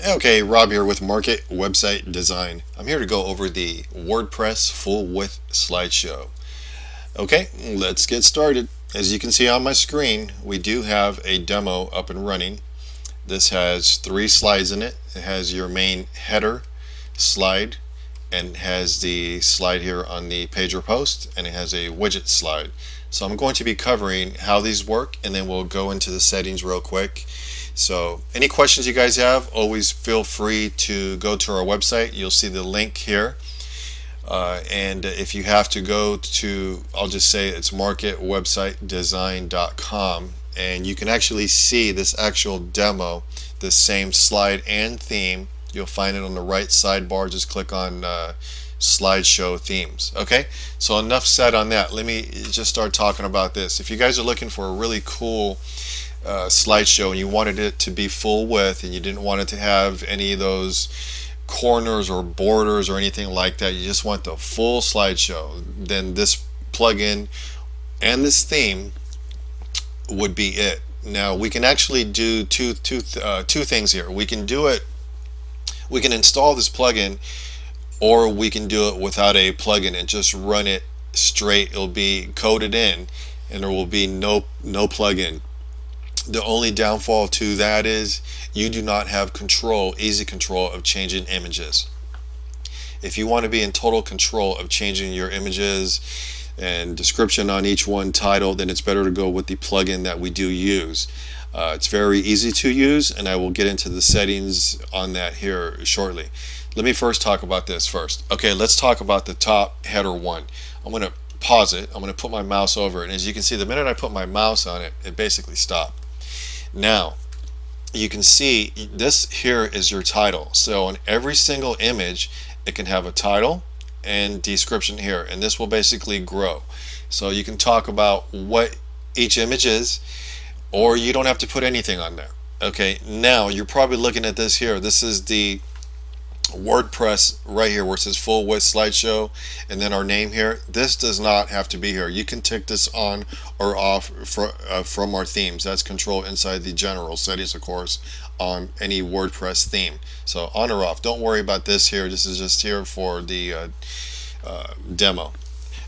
Okay, Rob here with Market Website Design. I'm here to go over the WordPress full width slideshow. Okay, let's get started. As you can see on my screen, we do have a demo up and running. This has 3 slides in it. It has your main header slide, and has the slide here on the page or post, and it has a widget slide. So I'm going to be covering how these work, and then we'll go into the settings real quick. So any questions you guys have, always feel free to go to our website. You'll see the link here. And if you have to go to, I'll just say it's marketwebsitedesign.com, and you can actually see this actual demo, the same slide and theme. You'll find it on the right sidebar. Just click on slideshow themes. Okay, so enough said on that. Let me just start talking about this. If you guys are looking for a really cool slideshow and you wanted it to be full width and you didn't want it to have any of those corners or borders or anything like that, you just want the full slideshow, then this plugin and this theme would be it. Now we can actually do two things here. We can install this plugin, or we can do it without a plugin and just run it straight. It'll be coded in and there will be no plugin. The only downfall to that is you do not have easy control of changing images. If you want to be in total control of changing your images and description on each one, title, then it's better to go with the plugin that we do use. It's very easy to use, and I will get into the settings on that here shortly. Let me first talk about this first. Okay, let's talk about the top header one. I'm going to pause it. I'm going to put my mouse over it, and as you can see, the minute I put my mouse on it, it basically stopped. Now you can see this here is your title. So on every single image it can have a title and description here, and this will basically grow. So you can talk about what each image is, or you don't have to put anything on there. Okay, now you're probably looking at this here. This is the WordPress right here where it says full width slideshow and then our name here. This does not have to be here. You can tick this on or off from our themes. That's control inside the general settings, of course, on any WordPress theme. So on or off. Don't worry about this here. This is just here for the demo.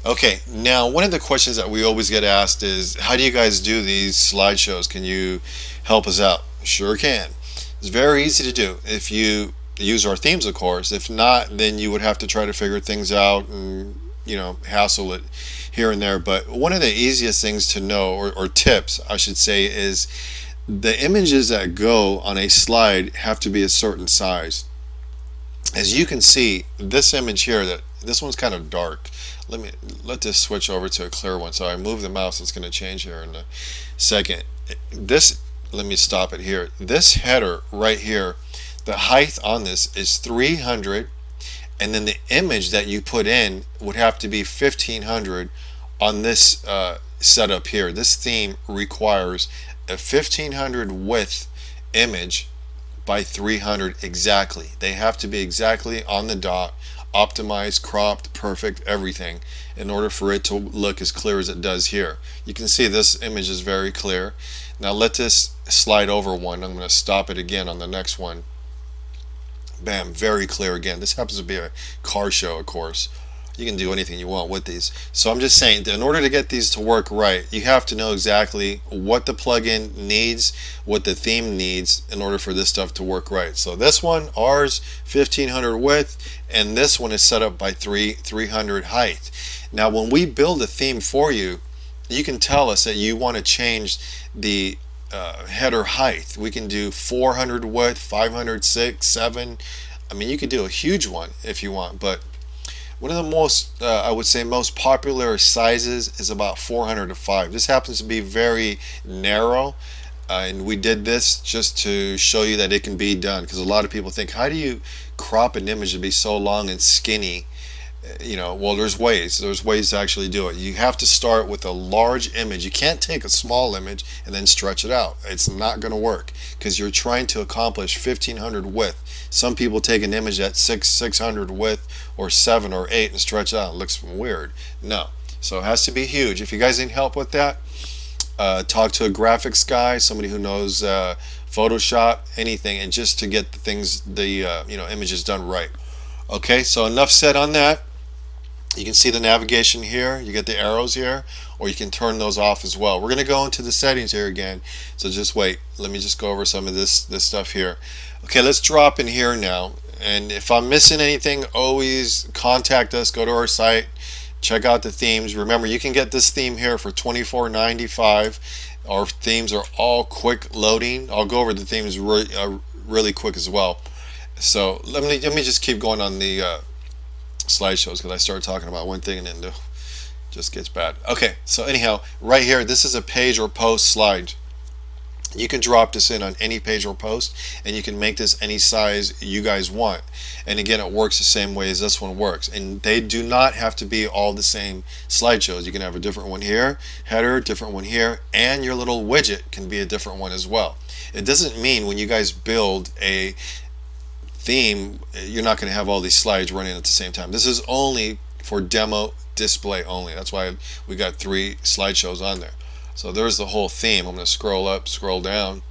Okay, now one of the questions that we always get asked is, how do you guys do these slideshows? Can you help us out? Sure can. It's very easy to do if you use our themes, of course. If not, then you would have to try to figure things out and hassle it here and there. But one of the easiest things to know, or tips I should say, is the images that go on a slide have to be a certain size. As you can see, this image here, this one's kind of dark. Let this switch over to a clear one. So I move the mouse, it's going to change here in a second. Let me stop it here. This header right here, the height on this is 300, and then the image that you put in would have to be 1500 on this setup here. This theme requires a 1500 width image by 300 exactly. They have to be exactly on the dot, optimized, cropped, perfect, everything, in order for it to look as clear as it does here. You can see this image is very clear. Now let this slide over one. I'm going to stop it again on the next one. Bam, very clear again. This happens to be a car show, of course. You can do anything you want with these. So I'm just saying, in order to get these to work right, you have to know exactly what the plugin needs, what the theme needs in order for this stuff to work right. So this one, ours, 1500 width, and this one is set up by 300 height. Now when we build a theme for you, you can tell us that you want to change the header height. We can do 400 width, 500, 6, 7. I mean, you could do a huge one if you want, but one of the most, I would say, most popular sizes is about 400 to 5. This happens to be very narrow, and we did this just to show you that it can be done, because a lot of people think, how do you crop an image to be so long and skinny? Well, there's ways to actually do it. You have to start with a large image. You can't take a small image and then stretch it out. It's not going to work, because you're trying to accomplish 1500 width. Some people take an image at 600 width or 7 or 8 and stretch it out. It looks weird. No, so it has to be huge. If you guys need help with that, talk to a graphics guy, somebody who knows Photoshop, anything, and just to get the things, the images done right. Okay, so enough said on that. You can see the navigation here. You get the arrows here, or you can turn those off as well. We're going to go into the settings here again, so just wait. Let me just go over some of this stuff here. Okay, let's drop in here now. And if I'm missing anything, always contact us. Go to our site, check out the themes. Remember, you can get this theme here for $24.95. Our themes are all quick loading. I'll go over the themes really quick as well. So let me just keep going on the slideshows, because I started talking about one thing and then it just gets bad. Okay, so anyhow, right here, this is a page or post slide. You can drop this in on any page or post, and you can make this any size you guys want. And again, it works the same way as this one works. And they do not have to be all the same slideshows. You can have a different one here, header, different one here, and your little widget can be a different one as well. It doesn't mean when you guys build a theme, you're not going to have all these slides running at the same time. This is only for demo display only. That's why we got 3 slideshows on there. So there's the whole theme. I'm going to scroll up, scroll down.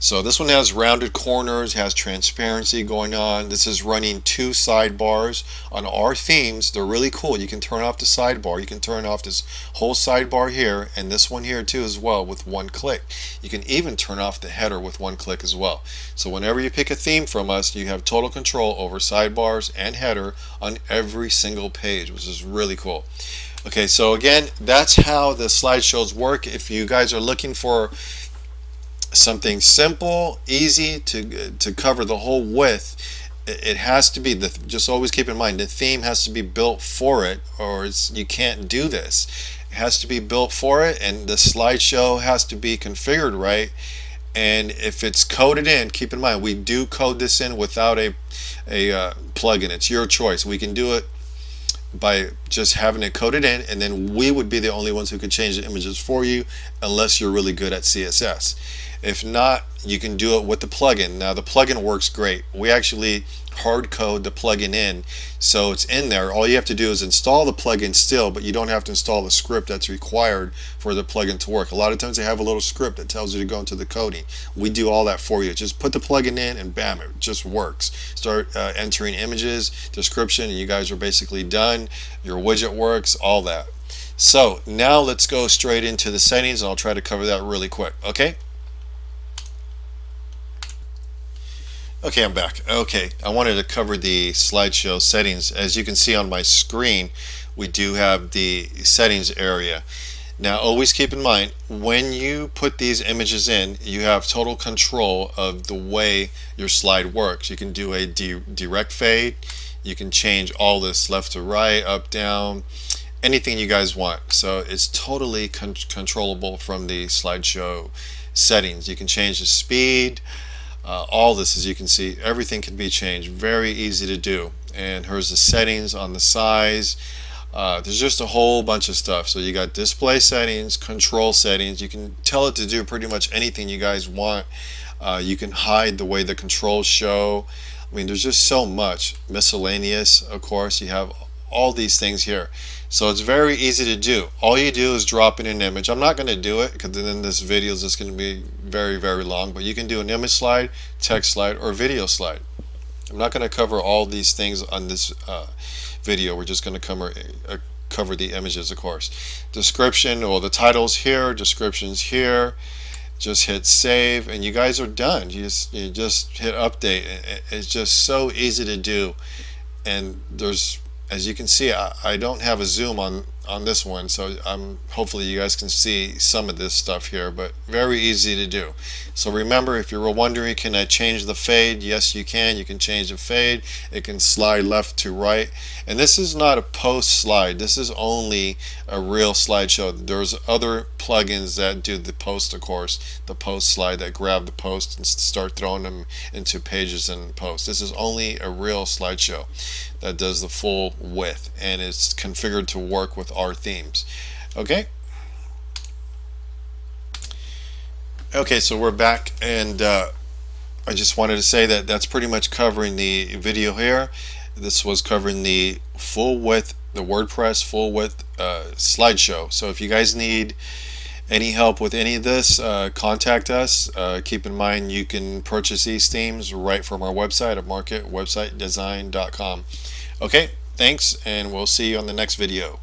So this one has rounded corners, has transparency going on. This is running 2 sidebars on our themes. They're really cool. You can turn off the sidebar. You can turn off this whole sidebar here, and this one here too as well with one click. You can even turn off the header with one click as well. So whenever you pick a theme from us, you have total control over sidebars and header on every single page, which is really cool. Okay, so again, that's how the slideshows work. If you guys are looking for something simple, easy to cover the whole width, it has to be, just always keep in mind, the theme has to be built for it, or you can't do this. It has to be built for it, and the slideshow has to be configured right. And if it's coded in, keep in mind, we do code this in without a plugin. It's your choice. We can do it by just having it coded in, and then we would be the only ones who could change the images for you, unless you're really good at CSS. If not, you can do it with the plugin. Now the plugin works great. We actually hard code the plugin in, so it's in there. All you have to do is install the plugin still, but you don't have to install the script that's required for the plugin to work. A lot of times they have a little script that tells you to go into the coding. We do all that for you. Just put the plugin in and bam, it just works. Start entering images, description, and you guys are basically done. Your widget works, all that. So now let's go straight into the settings, and I'll try to cover that really quick. Okay, I'm back. Okay, I wanted to cover the slideshow settings. As you can see on my screen, we do have the settings area. Now always keep in mind, when you put these images in, you have total control of the way your slide works. You can do a direct fade. You can change all this left to right, up, down, anything you guys want. So it's totally controllable from the slideshow settings. You can change the speed. All this, as you can see, everything can be changed. Very easy to do. And here's the settings on the size. There's just a whole bunch of stuff. So you got display settings, control settings. You can tell it to do pretty much anything you guys want. You can hide the way the controls show. I mean, there's just so much. Miscellaneous, of course. You have all these things here. So it's very easy to do. All you do is drop in an image. I'm not going to do it because then this video is just going to be very, very long, but you can do an image slide, text slide, or video slide. I'm not going to cover all these things on this video. We're just going to cover the images, of course. Description, well, the title's here, description's here. Just hit save and you guys are done. You just hit update. It's just so easy to do. And there's, as you can see, I don't have a zoom on this one, so hopefully you guys can see some of this stuff here, but very easy to do. So remember, if you were wondering, can I change the fade? Yes, you can. You can change the fade. It can slide left to right. And this is not a post slide. This is only a real slideshow. There's other plugins that do the post, of course, the post slide that grab the post and start throwing them into pages and posts. This is only a real slideshow that does the full width, and it's configured to work with our themes. Okay, so we're back, and I just wanted to say that that's pretty much covering the video here. This was covering the full width, the WordPress full width slideshow. So if you guys need any help with any of this, contact us. Keep in mind you can purchase these themes right from our website at marketwebsitedesign.com. Okay, thanks, and we'll see you on the next video.